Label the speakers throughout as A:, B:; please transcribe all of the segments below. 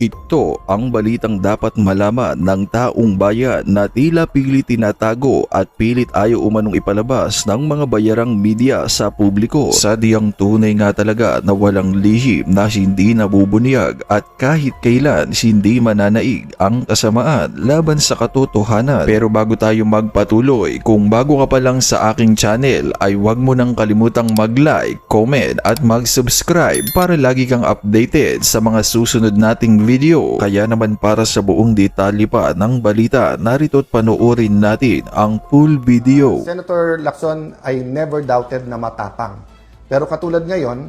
A: Ito ang balitang dapat malaman ng taong bayan na tila pilit tinatago at pilit ayaw umanong ipalabas ng mga bayarang media sa publiko. Sadyang tunay nga talaga na walang lihim na hindi nabubunyag at kahit kailan hindi mananaig ang kasamaan laban sa katotohanan. Pero bago tayo magpatuloy, kung bago ka pa lang sa aking channel ay huwag mo nang kalimutang mag-like, comment at mag-subscribe para lagi kang updated sa mga susunod nating video. Kaya naman para sa buong detalye pa ng balita, narito't panoorin natin ang full video.
B: Senator Lacson ay never doubted na matapang. Pero katulad ngayon,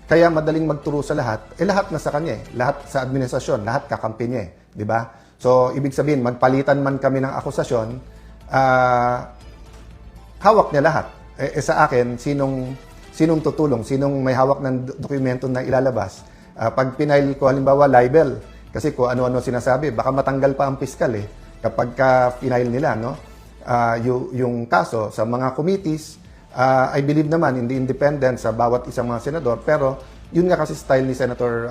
B: kaya madaling magturo sa lahat, lahat na sa kanya eh. Lahat sa administrasyon, lahat kakampi niya eh. Diba? So, ibig sabihin, magpalitan man kami ng akusasyon, hawak niya lahat. Sa akin, sinong tutulong, sinong may hawak ng dokumento na ilalabas. Pag pinail ko halimbawa libel, kasi kung ano-ano sinasabi, baka matanggal pa ang piskal eh, kapag ka-pinail nila, no? Yung kaso sa mga committees, I believe naman in the independence sa bawat isang mga senador, pero yun nga kasi style ni Senator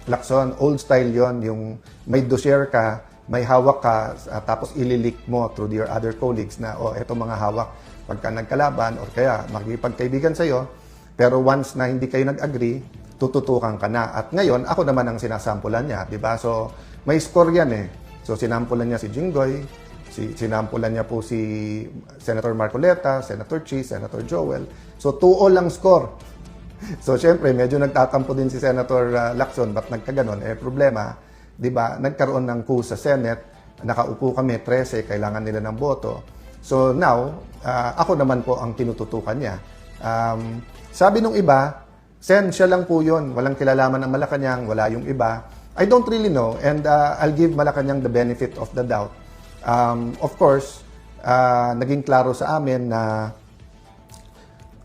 B: Lacson, old style yon, yung may dossier ka, may hawak ka, tapos ililik mo through your other colleagues na, eto mga hawak, pagka nagkalaban or kaya makikipagkaibigan sa'yo, pero once na hindi kayo nag-agree, tututukan ka na. At ngayon, ako naman ang sinasampulan niya, di ba? So, may score yan eh. So, sinampulan niya si Jinggoy, sinampulan niya po si Senator Marcoleta, Senator Chi, Senator Joel. So, 2-all lang score. So, syempre, medyo nagtatampo din si Senator Lacson, ba't nagkaganon? Problema, di ba? Nagkaroon ng coup sa Senate, nakaupo kami, 13, kailangan nila ng boto. So, now, ako naman po ang tinututukan niya. Sabi nung iba, Sen, siya lang po yun. Walang kilalaman ng Malacanang, wala yung iba. I don't really know, and I'll give Malacanang the benefit of the doubt. Of course, naging klaro sa amin na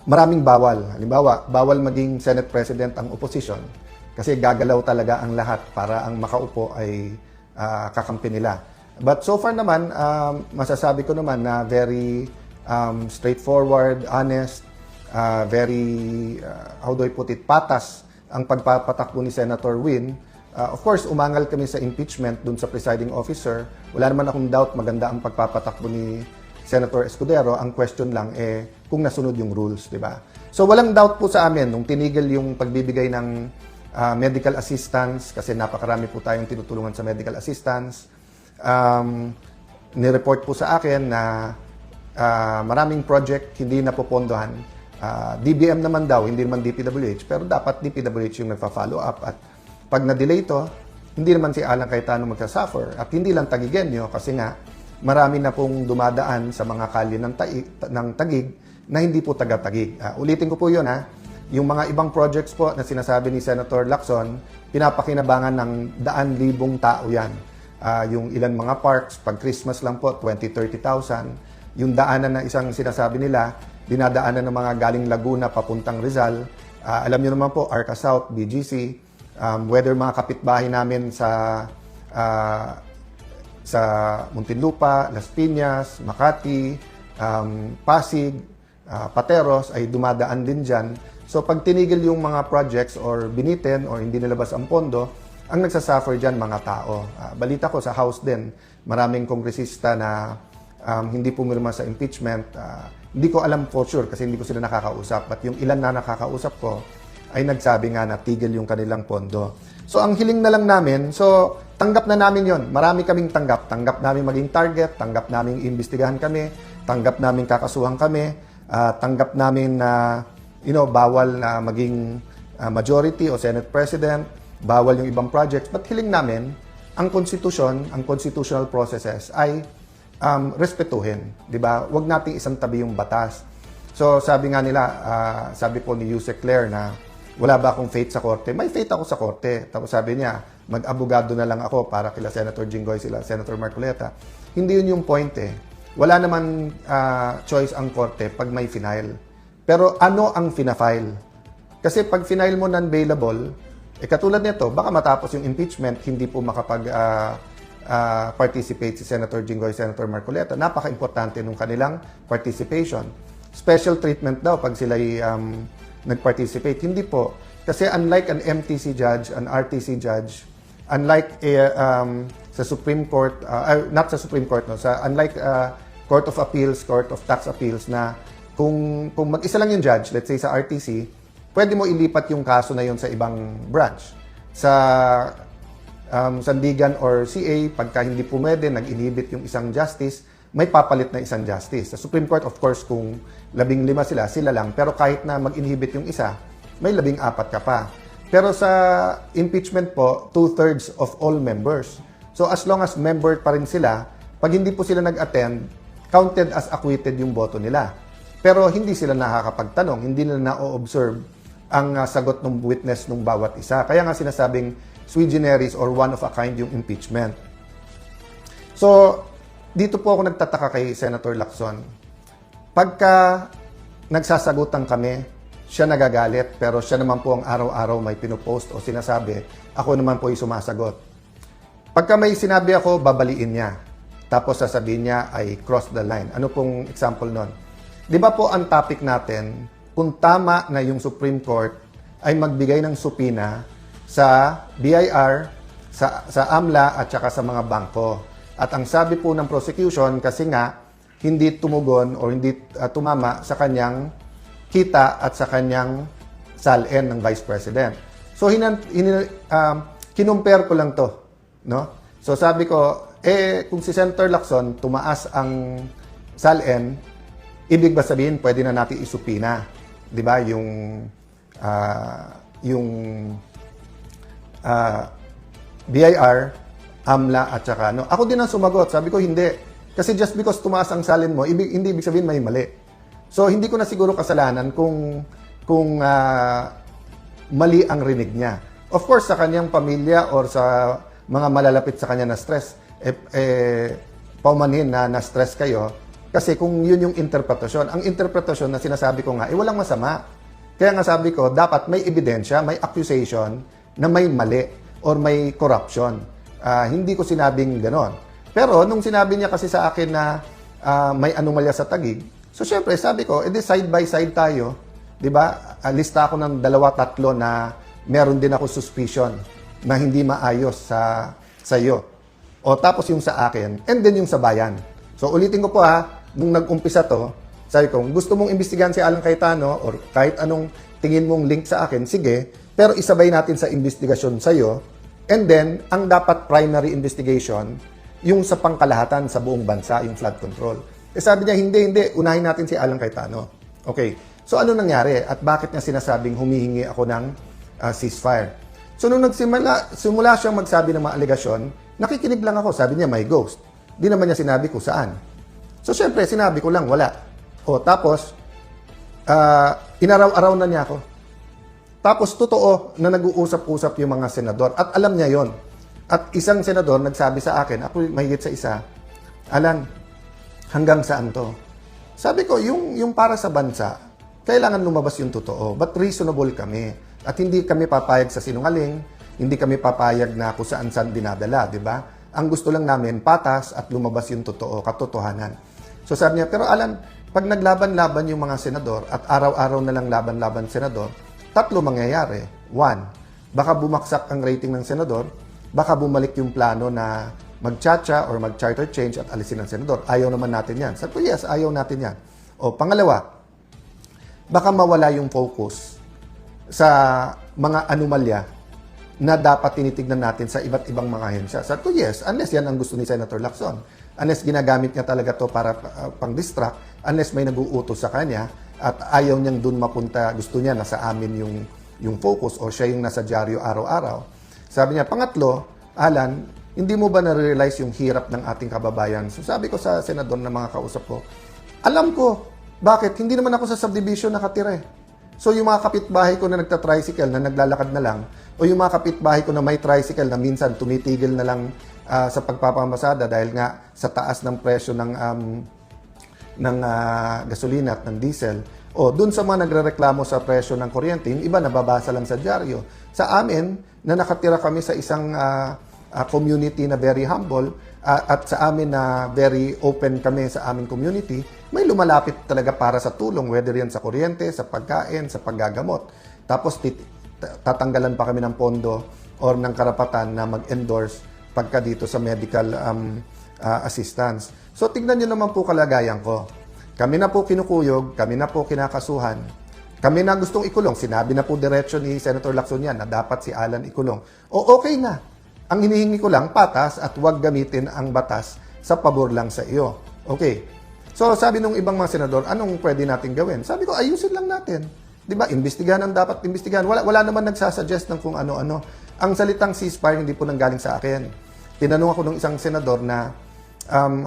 B: maraming bawal. Halimbawa, bawal maging Senate President ang opposition kasi gagalaw talaga ang lahat para ang makaupo ay kakampi nila. But so far naman, masasabi ko naman na very straightforward, honest, very, how do I put it, patas ang pagpapatakbo ni Senator Win. Of course, umangal kami sa impeachment dun sa presiding officer. Wala naman akong doubt maganda ang pagpapatakbo ni Senator Escudero. Ang question lang kung nasunod yung rules, di ba? So walang doubt po sa amin nung tinigil yung pagbibigay ng medical assistance, kasi napakarami po tayong tinutulungan sa medical assistance. Nireport po sa akin na maraming project hindi napopondohan. DBM naman daw, hindi naman DPWH, pero dapat DPWH yung nagpa-follow up. At pag na-delay ito, hindi naman si Alan Cayetano magsasuffer. At hindi lang Tagigenyo, kasi nga marami na pong dumadaan sa mga kalye ng Taguig na hindi po taga-Taguig. Ulitin ko po yun ha. Yung mga ibang projects po na sinasabi ni Senator Lacson, pinapakinabangan ng daan-libong tao yan. Yung ilan mga parks, pag Christmas lang po, 20-30,000. Yung daanan na isang sinasabi nila, dinadaanan ng mga galing Laguna papuntang Rizal. Alam niyo naman po, Arca South, BGC, whether mga kapitbahay namin sa Muntinlupa, Las Piñas, Makati, Pasig, Pateros ay dumadaan din dyan. So pag tinigil yung mga projects or binitin or hindi nilabas ang pondo, ang nagsasuffer dyan mga tao. Balita ko sa House din, maraming kongresista na hindi pumirma sa impeachment. Hindi ko alam for sure kasi hindi ko sila nakakausap. But yung ilan na nakakausap ko ay nagsabi nga na tigil yung kanilang pondo. So ang hiling na lang namin, so tanggap na namin yon. Marami kaming tanggap. Tanggap namin maging target, tanggap namin imbestigahan kami, tanggap namin kakasuhan kami, tanggap namin na bawal na maging majority o Senate President, bawal yung ibang projects. But hiling namin, ang konstitusyon, ang constitutional processes ay respetuhin, di ba? Huwag nating isang tabi yung batas. So, sabi nga nila, sabi po ni Yusek Claire na wala ba akong faith sa korte? May faith ako sa korte. Tapos sabi niya, mag-abogado na lang ako para kila Senator Jinggoy, sila Senator Marcoleta. Hindi yun yung point eh. Wala naman choice ang korte pag may final. Pero ano ang fina-file? Kasi pag final mo non-bailable, katulad nito, baka matapos yung impeachment, hindi po participate si Senator Jinggoy, Senator Marcoleta. Napaka-importante nung kanilang participation. Special treatment daw pag sila nag-participate. Hindi po. Kasi unlike an MTC judge, an RTC judge, unlike sa Supreme Court, not sa Supreme Court, no, unlike Court of Appeals, Court of Tax Appeals na kung mag-isa lang yung judge, let's say sa RTC, pwede mo ilipat yung kaso na yun sa ibang branch. Sa Sandigan or CA, pagka hindi pumwede, nag-inhibit yung isang justice, may papalit na isang justice. Sa Supreme Court, of course, kung 15 sila lang. Pero kahit na mag-inhibit yung isa, may 14 ka pa. Pero sa impeachment po, 2/3 of all members. So as long as member pa rin sila, pag hindi po sila nag-attend, counted as acquitted yung boto nila. Pero hindi sila nakakapagtanong, hindi nila na-observe ang sagot ng witness ng bawat isa. Kaya nga sinasabing sui generis or one of a kind yung impeachment. So, dito po ako nagtataka kay Senator Lacson. Pagka nagsasagutan kami, siya nagagalit, pero siya naman po ang araw-araw may pinupost o sinasabi, ako naman po yung sumasagot. Pagka may sinabi ako, babaliin niya. Tapos sasabihin niya, I cross the line. Ano pong example nun? Di ba po ang topic natin, kung tama na yung Supreme Court ay magbigay ng supina sa BIR, sa AMLA at saka sa mga bangko. At ang sabi po ng prosecution, kasi nga hindi tumugon o hindi tumama sa kanyang kita at sa kanyang SALN ng Vice President. So kinumpare ko lang to, no? So sabi ko, kung si Senator Lacson tumaas ang SALN, ibig ba sabihin pwede na natin isupina, 'di ba? Yung BIR, AMLA at saka no. Ako din ang sumagot. Sabi ko hindi. Kasi just because tumaas ang salin mo, hindi ibig sabihin may mali. So hindi ko na siguro kasalanan kung mali ang rinig niya. Of course sa kanyang pamilya or sa mga malalapit sa kanya na stress, paumanhin na stress kayo kasi kung yun yung interpretasyon. Ang interpretasyon na sinasabi ko nga, walang masama. Kaya nga sabi ko, dapat may ebidensya, may accusation na may mali or may corruption. Hindi ko sinabing ganon. Pero nung sinabi niya kasi sa akin na may anomalya sa Taguig, so syempre sabi ko, edi side by side tayo. 'Di ba? Lista ako ng 2-3 na meron din ako suspicion na hindi maayos sa iyo. O tapos yung sa akin, and then yung sa bayan. So ulitin ko po nung nag-umpisa to, sabi ko, gusto mong imbestigahan si Alan Cayetano or kahit anong tingin mong link sa akin, sige, pero isabay natin sa investigasyon sa iyo. And then, ang dapat primary investigation, yung sa pangkalahatan sa buong bansa, yung flood control. Sabi niya, hindi, unahin natin si Alan Cayetano. Okay, so ano nangyari at bakit niya sinasabing humihingi ako ng ceasefire? So nung simula siyang magsabi ng mga alegasyon, nakikinig lang ako, sabi niya may ghost. Di naman niya sinabi kung saan. So syempre, sinabi ko lang, wala. O tapos, inaraw-araw na niya ako. Tapos totoo na nag-uusap-usap yung mga senador at alam niya yon. At isang senador nagsabi sa akin, ako mahigit sa isa, Alan, hanggang saan to? Sabi ko, yung para sa bansa, kailangan lumabas yung totoo. But reasonable kami. At hindi kami papayag sa sinungaling, hindi kami papayag na kung saan-saan dinadala, di ba? Ang gusto lang namin, patas at lumabas yung totoo, katotohanan. So sabi niya, pero Alan, pag naglaban-laban yung mga senador at araw-araw na lang laban-laban senador, 3 mangyayari. 1, baka bumaksak ang rating ng senador, baka bumalik yung plano na mag-chacha or mag-charter change at alisin ng senador. Ayaw naman natin yan. Sabi ko, yes, ayaw natin yan. O pangalawa, baka mawala yung focus sa mga anomalya na dapat tinitignan natin sa iba't ibang mga ahensya. Sabi ko, yes, unless yan ang gusto ni Senator Lacson. Unless ginagamit niya talaga to para pang-distract, unless may nag-uutos sa kanya, at ayaw niyang dun mapunta, gusto niya nasa amin yung focus o siya yung nasa dyaryo araw-araw. Sabi niya, pangatlo, Alan, hindi mo ba na-realize yung hirap ng ating kababayan? So sabi ko sa senador na mga kausap ko, alam ko, bakit? Hindi naman ako sa subdivision nakatira eh. So yung mga kapitbahay ko na nagta-tricycle na naglalakad na lang, o yung mga kapitbahay ko na may tricycle na minsan tumitigil na lang sa pagpapamasada dahil nga sa taas ng presyo ng gasolina at ng diesel, o dun sa mga nagrereklamo sa presyo ng kuryente, yung iba nababasa lang sa dyaryo. Sa amin, na nakatira kami sa isang community na very humble, at sa amin na very open kami sa aming community, may lumalapit talaga para sa tulong, whether yan sa kuryente, sa pagkain, sa paggagamot. Tapos tatanggalan pa kami ng pondo or ng karapatan na mag-endorse pagka dito sa medical assistance. So tingnan nyo naman po kalagayan ko. Kami na po kinukuyog, kami na po kinakasuhan, kami na gustong ikulong. Sinabi na po diretso ni Senator Lacson yan na dapat si Alan ikulong. O okay na. Ang hinihingi ko lang, patas at huwag gamitin ang batas sa pabor lang sa iyo. Okay. So sabi nung ibang mga senador, anong pwede natin gawin? Sabi ko, ayusin lang natin. Di ba? Imbestigahan ang dapat imbestigahan. Wala naman nagsasuggest ng kung ano-ano. Ang salitang ceasefire hindi po nanggaling sa akin. Tinanong ako ng isang senador na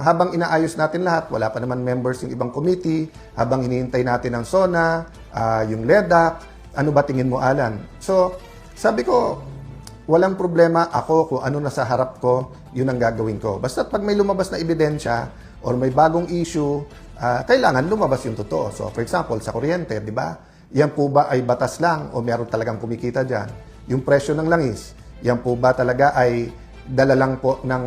B: habang inaayos natin lahat, wala pa naman members yung ibang committee, habang hinihintay natin ang SONA, yung LEDAC, ano ba tingin mo, Alan? So, sabi ko, walang problema ako kung ano nasa harap ko, yun ang gagawin ko. Basta pag may lumabas na ebidensya or may bagong issue, kailangan lumabas yung totoo. So, for example, sa kuryente, di ba? Yan po ba ay batas lang o meron talagang kumikita dyan? Yung presyo ng langis, yan po ba talaga ay dala lang po ng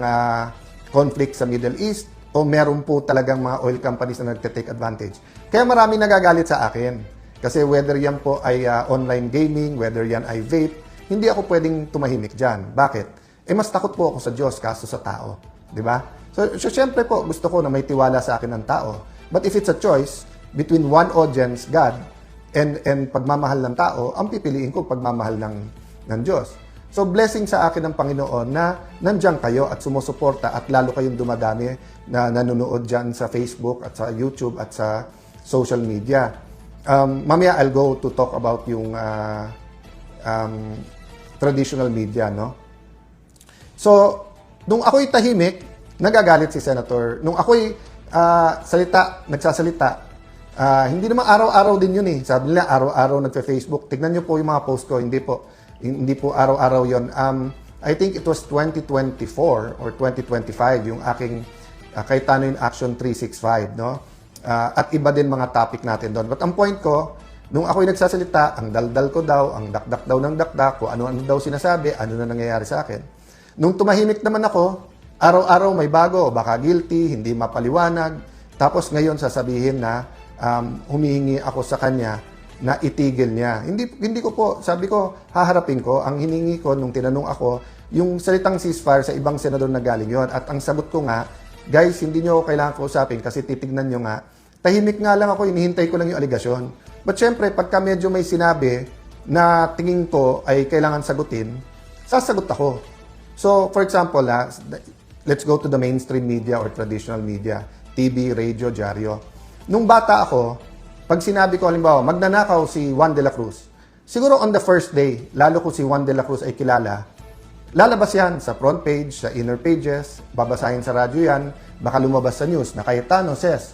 B: conflict sa Middle East o meron po talagang mga oil companies na nagte-take advantage? Kaya marami nagagalit sa akin. Kasi whether yan po ay online gaming, whether yan ay vape, hindi ako pwedeng tumahimik dyan. Bakit? Mas takot po ako sa Diyos kaso sa tao. Di ba? So syempre po, gusto ko na may tiwala sa akin ng tao. But if it's a choice between one audience, God, and pagmamahal ng tao, ang pipiliin ko pagmamahal ng Diyos. So blessing sa akin ng Panginoon na nandiyan kayo at sumusuporta at lalo kayong dumadami na nanonood dyan sa Facebook at sa YouTube at sa social media. Mamaya I'll go to talk about yung traditional media, no? So, nung ako'y tahimik, nagagalit si Senator. Nung ako'y nagsasalita, hindi naman araw-araw din yun eh. Sabi nila, araw-araw nagfe-Facebook. Tignan nyo po yung mga post ko. Hindi po araw-araw yun. I think it was 2024 or 2025 yung aking Cayetano in Action 365, no? At iba din mga topic natin doon. But ang point ko, nung ako'y nagsasalita, ang daldal ko daw, ang dakdak daw ng dakdak, kung ano-ano daw sinasabi, ano na nangyayari sa akin. Nung tumahimik naman ako, araw-araw may bago, baka guilty, hindi mapaliwanag. Tapos ngayon sasabihin na humihingi ako sa kanya na itigil niya. Hindi ko po, sabi ko, haharapin ko. Ang hiningi ko nung tinanong ako, yung salitang ceasefire sa ibang senador na galing yon. At ang sagot ko nga, guys, hindi nyo ako kailangan kausapin kasi titignan nyo nga. Tahimik nga lang ako, inihintay ko lang yung aligasyon. But syempre, pagka medyo may sinabi na tingin ko ay kailangan sagutin, sasagot ako. So, for example, let's go to the mainstream media or traditional media, TV, radio, dyaryo. Nung bata ako, pag sinabi ko, halimbawa, magnanakaw si Juan de la Cruz, siguro on the first day, lalo ko si Juan de la Cruz ay kilala, lalabas yan sa front page, sa inner pages, babasahin sa radyo yan, baka lumabas sa news na Cayetano says,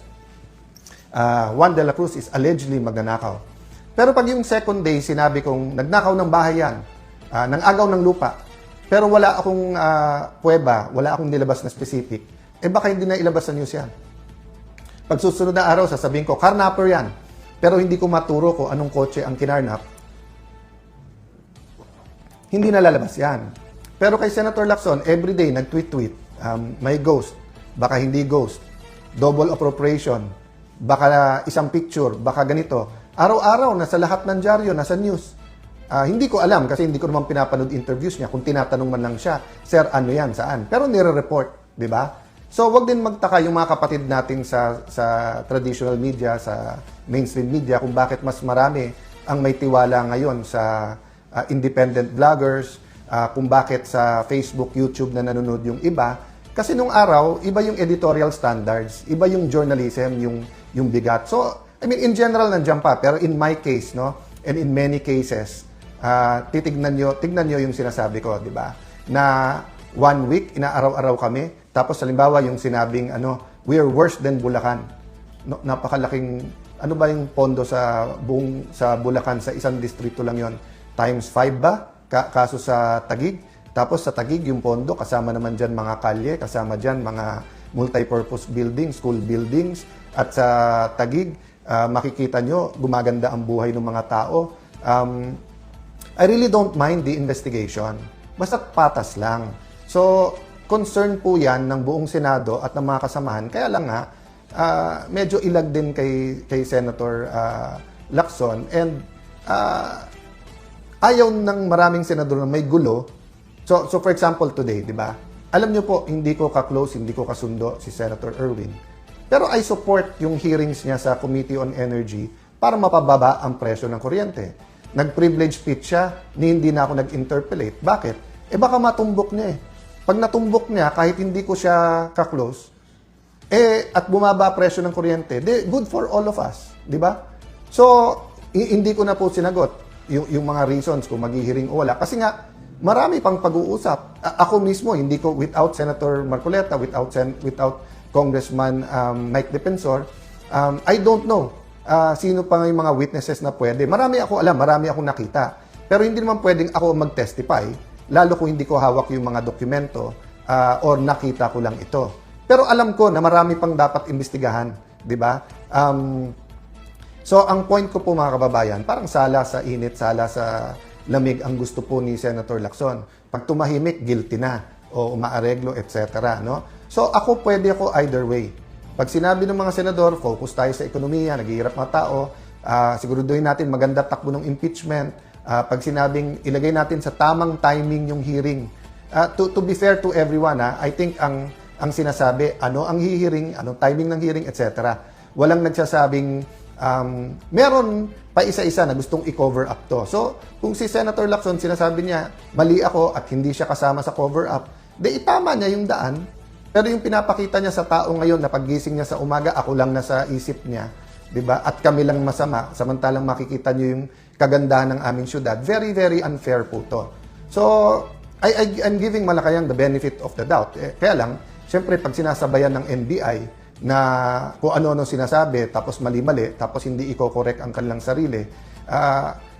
B: Juan de la Cruz is allegedly magnanakaw. Pero pag yung second day, sinabi kong nagnakaw ng bahay yan, ng agaw ng lupa, pero wala akong puweba, wala akong nilabas na specific, baka hindi na ilabas sa news yan. Pag susunod na araw, sasabihin ko, carnapper yan, pero hindi ko maturo ko anong kotse ang kinarnap, hindi na lalabas yan. Pero kay Senator Lacson, everyday nag-tweet, may ghost, baka hindi ghost, double appropriation, baka isang picture, baka ganito. Araw-araw, nasa lahat ng dyaryo, nasa news. Hindi ko alam kasi hindi ko naman pinapanood interviews niya. Kung tinatanong man lang siya, Sir, ano yan, saan? Pero nire-report, di ba? So, wag din magtaka yung mga kapatid nating sa traditional media, sa mainstream media, kung bakit mas marami ang may tiwala ngayon sa independent vloggers, kung bakit sa Facebook, YouTube na nanonood yung iba. Kasi nung araw, iba yung editorial standards, iba yung journalism, yung bigat. So, I mean, in general, nandiyan pa. Pero in my case, no, and in many cases, tignan nyo yung sinasabi ko, di ba? Na 1 week, inaaraw-araw kami. Tapos, halimbawa, yung sinabing, we are worse than Bulacan. No, napakalaking, ano ba yung pondo sa Bulacan, sa isang distrito lang yon, times 5 ba? Kaso sa Taguig. Tapos sa Taguig, yung pondo, kasama naman dyan mga kalye, kasama dyan mga multi-purpose buildings, school buildings. At sa Taguig, makikita nyo, gumaganda ang buhay ng mga tao. I really don't mind the investigation. Basta patas lang. So, concern po yan ng buong Senado at ng mga kasamahan. Kaya lang nga, medyo ilag din kay Senator Lacson. And ayaw ng maraming senador na may gulo. So for example today, di ba? Alam nyo po, hindi ko ka-close, hindi ko kasundo si Senator Erwin. Pero I support yung hearings niya sa Committee on Energy para mapababa ang presyo ng kuryente. Nag-privilege speech siya, hindi na ako nag-interpellate. Bakit? Baka matumbok niya eh. Pag natumbok niya, kahit hindi ko siya ka-close, at bumaba presyo ng kuryente, good for all of us. Di ba? So, hindi ko na po sinagot yung mga reasons kung maghihiring o wala. Kasi nga, marami pang pag-uusap. Ako mismo, hindi ko, without Senator Marcoleta, without Congressman Mike Defensor, I don't know sino pa nga yung mga witnesses na pwede. Marami ako alam, marami akong nakita. Pero hindi naman pwedeng ako mag-testify, lalo kung hindi ko hawak yung mga dokumento or nakita ko lang ito. Pero alam ko na marami pang dapat imbestigahan, di ba? So, ang point ko po mga kababayan, parang sala sa init, sala sa lamig ang gusto po ni Senator Lacson. Pag tumahimik, guilty na o umaareglo, etc. No? So, pwede ako either way. Pag sinabi ng mga senador, focus tayo sa ekonomiya, naghihirap mga tao, siguraduhin natin maganda takbo ng impeachment. Pag sinabing ilagay natin sa tamang timing yung hearing. To be fair to everyone, I think ang sinasabi, ano ang hihiring, anong timing ng hearing, etc. Walang nagsasabing meron pa isa-isa na gustong i-cover up to. So, kung si Senator Lacson sinasabi niya, mali ako at hindi siya kasama sa cover up, itama niya yung daan. Pero yung pinapakita niya sa tao ngayon na paggising niya sa umaga, ako lang nasa isip niya, di ba? At kami lang masama, samantalang makikita niyo yung kagandahan ng aming syudad. Very, very unfair po to. So, I'm giving Malacanang the benefit of the doubt. Kaya lang, syempre, pag sinasabayan ng NBI, na kung ano-ano sinasabi, tapos mali-mali, tapos hindi i-correct ang kanilang sarili.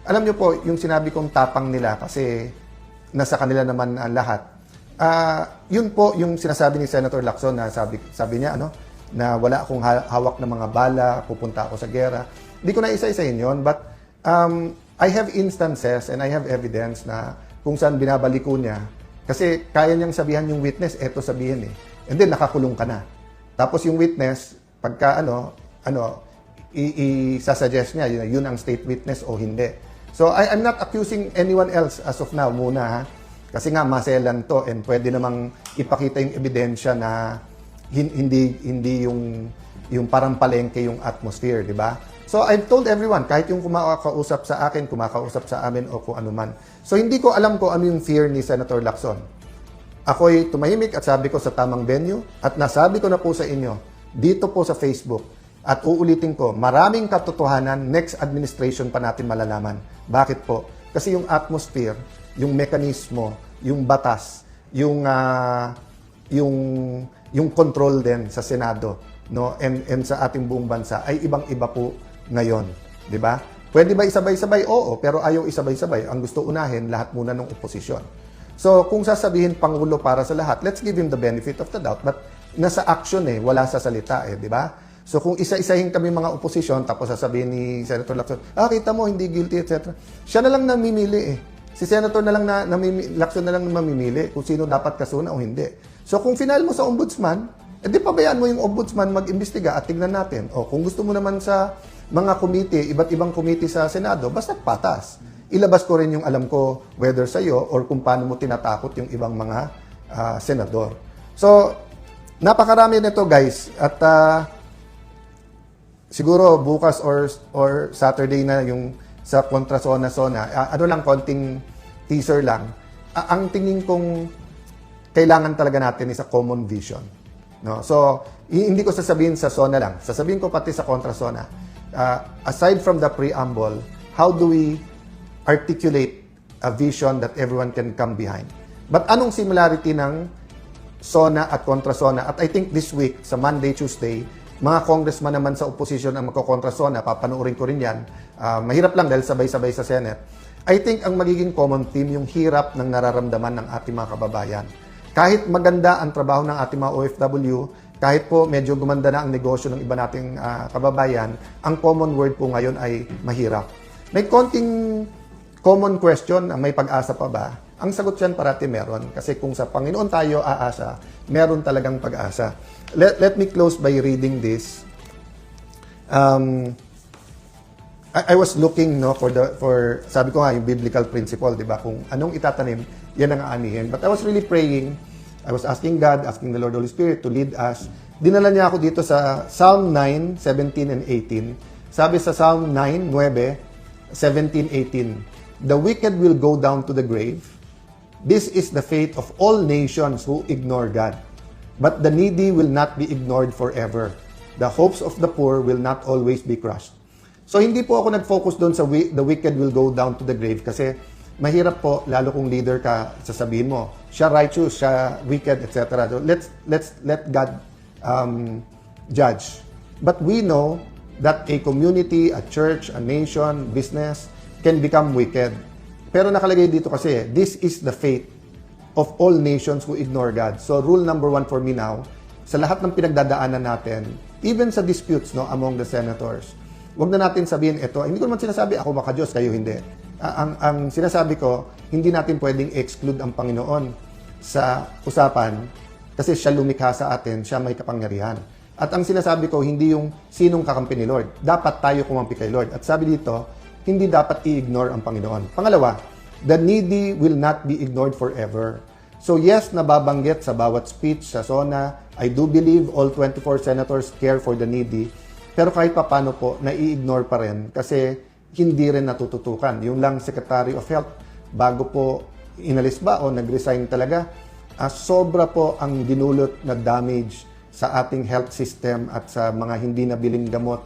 B: Alam nyo po, yung sinabi kong tapang nila, kasi nasa kanila naman ang lahat, yun po yung sinasabi ni Senator Lacson na sabi niya, na wala akong hawak ng mga bala, pupunta ako sa gera. Hindi ko na isa-isahin yun, but I have instances and I have evidence na kung saan binabaliko niya, kasi kaya niyang sabihan yung witness, eto sabihin eh. And then nakakulong ka na. Tapos yung witness, pagka i-suggest niya, yun ang state witness o hindi. So, I'm not accusing anyone else as of now muna, ha? Kasi nga, maselan to and pwede namang ipakita yung ebidensya na hindi yung parang palengke yung atmosphere, di ba? So, I've told everyone, kahit yung kumakausap sa akin, kumakausap sa amin o kung ano man. So, hindi ko alam kung ano yung fear ni Senator Lacson. Ako'y tumahimik at sabi ko sa tamang venue at nasabi ko na po sa inyo dito po sa Facebook at uulitin ko, maraming katotohanan, next administration pa natin malalaman. Bakit po? Kasi yung atmosphere, yung mekanismo, yung batas, yung control din sa Senado, no, and sa ating buong bansa ay ibang-iba po ngayon, di ba? Pwede ba isabay-sabay? Oo, pero ayaw isabay-sabay. Ang gusto unahin, lahat muna ng oposisyon. So, kung sasabihin Pangulo para sa lahat, let's give him the benefit of the doubt. But nasa action wala sa salita di ba? So, kung isa-isahin kami mga oposisyon, tapos sasabihin ni Senator Lacson, kita mo, hindi guilty, etc. Siya na lang namimili Si Senator na lang Lacson na lang mamimili kung sino dapat kasuna o hindi. So, kung final mo sa ombudsman, di pabayaan mo yung ombudsman mag-imbestiga at tignan natin. O, kung gusto mo naman sa mga committee, iba't ibang committee sa Senado, basta patas. Ilabas ko rin yung alam ko whether sa'yo or kung paano mo tinatakot yung ibang mga senador. So, napakarami nito guys. At siguro bukas or Saturday na yung sa kontra zona-zona. Konting teaser lang. Ang tingin kong kailangan talaga natin is a common vision. No? So, hindi ko sasabihin sa zona lang. Sasabihin ko pati sa kontra zona. Aside from the preamble, how do we articulate a vision that everyone can come behind? But anong similarity ng zona at kontra-zona? At I think this week, sa Monday, Tuesday, mga congressman naman sa opposition ang magko-kontra-zona, papanoorin ko rin yan. Mahirap lang dahil sabay-sabay sa Senate. I think ang magiging common theme, yung hirap ng nararamdaman ng ating mga kababayan. Kahit maganda ang trabaho ng ating mga OFW, kahit po medyo gumanda na ang negosyo ng iba nating kababayan, ang common word po ngayon ay mahirap. May konting common question, may pag-asa pa ba? Ang sagot yan parati meron. Kasi kung sa Panginoon tayo aasa, meron talagang pag-asa. Let me close by reading this. I was looking for sabi ko nga yung biblical principle, 'di ba? Kung anong itatanim, yan ang aanihin. But I was really praying. I was asking God, asking the Lord Holy Spirit to lead us. Dinala niya ako dito sa Psalm 9, 17 and 18. Sabi sa Psalm 9, 9, 17, 18, "The wicked will go down to the grave. This is the fate of all nations who ignore God. But the needy will not be ignored forever. The hopes of the poor will not always be crushed." So hindi po ako nag-focus doon sa the wicked will go down to the grave kasi mahirap po, lalo kung leader ka, sasabihin mo, siya righteous, siya wicked, etc. So let's let God judge. But we know that a community, a church, a nation, business can become wicked. Pero nakalagay dito kasi, this is the fate of all nations who ignore God. So rule number 1 for me now, sa lahat ng pinagdadaanan natin, even sa disputes among the senators, wag na natin sabihin ito, hindi ko naman sinasabi ako maka-Diyos, kayo hindi. Ang sinasabi ko, hindi natin pwedeng exclude ang Panginoon sa usapan kasi siya lumikha sa atin, siya may kapangyarihan. At ang sinasabi ko, hindi yung sinong kakampi ni Lord. Dapat tayo kumampi kay Lord. At sabi dito, hindi dapat i-ignore ang Panginoon. Pangalawa, the needy will not be ignored forever. So yes, nababanggit sa bawat speech, sa SONA, I do believe all 24 senators care for the needy. Pero kahit paano po, nai-ignore pa rin kasi hindi rin natututukan. Yung lang Secretary of Health, bago po inalis ba o nag-resign talaga, sobra po ang dinulot na damage sa ating health system at sa mga hindi nabiling gamot,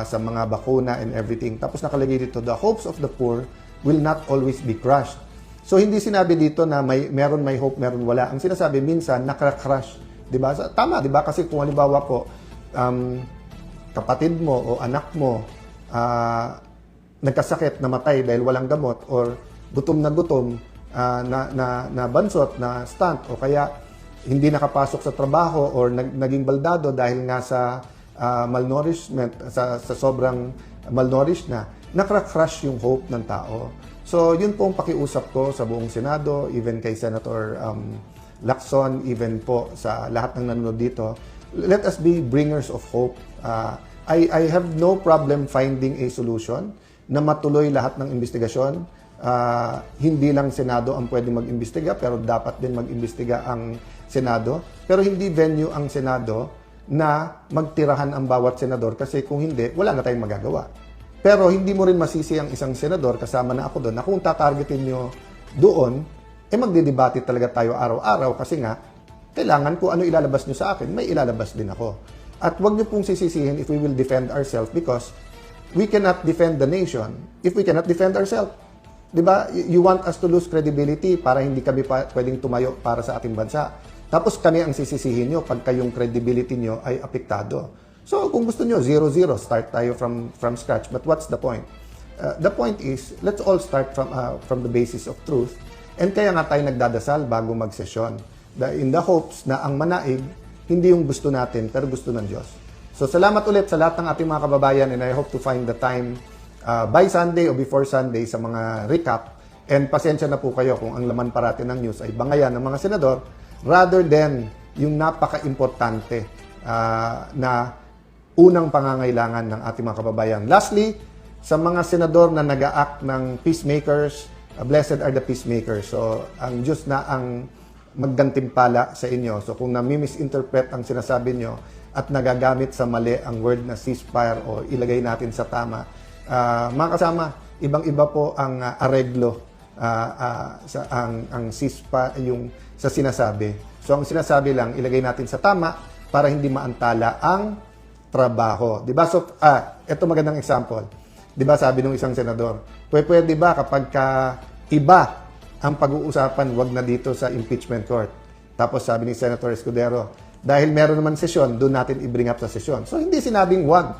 B: sa mga bakuna and everything. Tapos nakalagay dito, the hopes of the poor will not always be crushed. So hindi sinabi dito na meron may hope, meron wala. Ang sinasabi minsan, nakra-crush. Diba? Tama, diba? Kasi kung halimbawa po, kapatid mo o anak mo nagkasakit, namatay dahil walang gamot or gutom na bansot, na stunt o kaya hindi nakapasok sa trabaho or naging baldado dahil nga sa malnourishment, sa sobrang malnourished na, nakra-crush yung hope ng tao. So, yun po ang pakiusap ko sa buong Senado, even kay Senator Lacson, even po sa lahat ng nanonood dito. Let us be bringers of hope. I have no problem finding a solution na matuloy lahat ng investigasyon. Hindi lang Senado ang pwedeng mag-imbestiga, pero dapat din mag-imbestiga ang Senado. Pero hindi venue ang Senado na magtirahan ang bawat senador kasi kung hindi, wala na tayong magagawa. Pero hindi mo rin masisi ang isang senador, kasama na ako doon, na kung tatargetin nyo doon, magdidebate talaga tayo araw-araw kasi nga, kailangan ko ano ilalabas nyo sa akin, may ilalabas din ako. At wag nyo pong sisisihin if we will defend ourselves because we cannot defend the nation if we cannot defend ourselves. Diba? You want us to lose credibility para hindi kami pwedeng tumayo para sa ating bansa. Tapos kami ang sisisihin nyo pagka yung credibility nyo ay apektado. So kung gusto nyo, 0-0, start tayo from scratch. But what's the point? The point is, let's all start from the basis of truth. And kaya nga tayo nagdadasal bago magsesyon. In the hopes na ang manaig, hindi yung gusto natin, pero gusto ng Diyos. So salamat ulit sa lahat ng ating mga kababayan and I hope to find the time by Sunday o before Sunday sa mga recap. And pasensya na po kayo kung ang laman parati ng news ay bangayan ng mga senador rather than yung napaka-importante na unang pangangailangan ng ating mga kababayan. Lastly, sa mga senador na nag-a-act ng peacemakers, blessed are the peacemakers. So, ang Diyos na ang maggantimpala sa inyo. So, kung nami-misinterpret ang sinasabi nyo at nagagamit sa mali ang word na ceasefire o ilagay natin sa tama, mga kasama, ibang-iba po ang areglo ang ceasefire, yung sa sinasabi. So, ang sinasabi lang, ilagay natin sa tama para hindi maantala ang trabaho. Diba? So, ito magandang example. Diba sabi ng isang senador, pwede ba kapag iba ang pag-uusapan, wag na dito sa impeachment court. Tapos sabi ni Senator Escudero, dahil meron naman sesyon, doon natin i-bring up sa sesyon. So, hindi sinabing wag.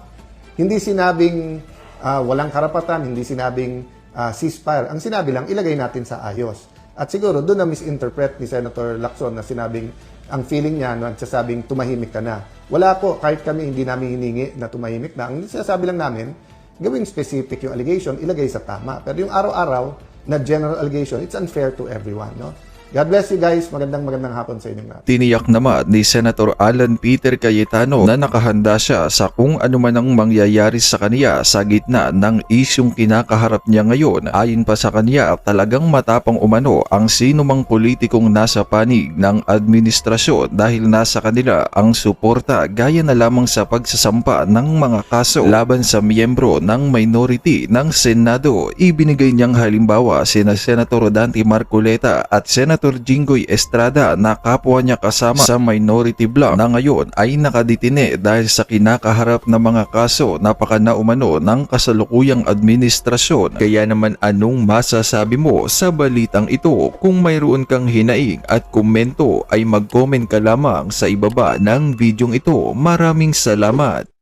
B: Hindi sinabing walang karapatan, hindi sinabing ceasefire. Ang sinabi lang, ilagay natin sa ayos. At siguro, doon na misinterpret ni Senator Lacson na sinabing, ang feeling niya, nagsasabing tumahimik ka na. Wala po, kahit kami hindi namin hiningi na tumahimik na. Ang sinasabi lang namin, gawing specific yung allegation, ilagay sa tama. Pero yung araw-araw na general allegation, it's unfair to everyone. No? God bless you guys. Magandang hapon sa inyong lahat.
A: Tiniyak naman ni Senator Alan Peter Cayetano na nakahanda siya sa kung ano man ang mangyayari sa kanya sa gitna ng isyong kinakaharap niya ngayon. Ayon pa sa kanya, talagang matapang umano ang sinumang politikong nasa panig ng administrasyon dahil nasa kanila ang suporta gaya na lamang sa pagsasampa ng mga kaso laban sa miyembro ng minority ng Senado. Ibinigay niyang halimbawa sina Senator Dante Marcoleta at Senator Jinggoy Estrada na kapwa niya kasama sa minority bloc na ngayon ay nakadetine dahil sa kinakaharap na mga kaso napaka na umano ng kasalukuyang administrasyon. Kaya naman anong masasabi mo sa balitang ito? Kung mayroon kang hinaing at komento ay mag-comment ka lamang sa ibaba ng videong ito. Maraming salamat.